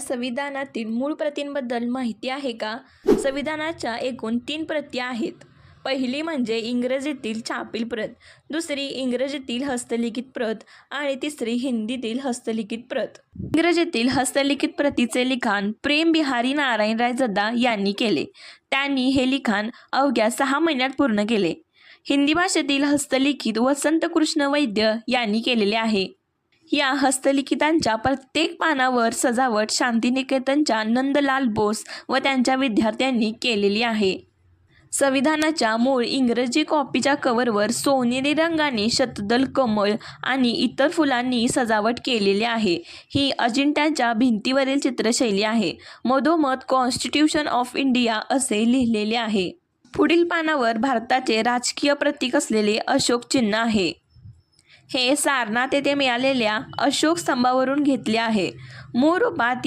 संविधानातील मूळ प्रतींबद्दल माहिती आहे का? संविधानाच्या एकूण 3 प्रती आहेत. पहिली म्हणजे इंग्रजीतील छापील प्रत, दुसरी इंग्रजीतील हस्तलिखित प्रत आणि तिसरी हिंदीतील हस्तलिखित प्रत. इंग्रजीतील हस्तलिखित प्रतीचे लिखाण प्रेम बिहारी नारायण राय जद्दा यांनी केले. त्यांनी हे लिखाण अवघ्या 6 महिन्यात पूर्ण केले. हिंदी भाषेतील हस्तलिखित वसंत कृष्ण वैद्य यांनी केलेले आहे. या हस्तलिखितांच्या प्रत्येक पानावर सजावट शांतिनिकेतनच्या नंदलाल बोस व त्यांच्या विद्यार्थ्यांनी केलेली आहे. संविधानाच्या मूळ इंग्रजी कॉपीच्या कव्हरवर सोनेरी रंगाने शतदल कमळ आणि इतर फुलांनी सजावट केलेली आहे. ही अजिंठ्याच्या भिंतीवरील चित्रशैली आहे. मधोमध कॉन्स्टिट्यूशन ऑफ इंडिया असे लिहिलेले आहे. पुढील पानावर भारताचे राजकीय प्रतीक असलेले अशोक चिन्ह आहे. हे सारनाथ येथे मिळालेल्या अशोक स्तंभावरून घेतले आहे. मूळ रूपात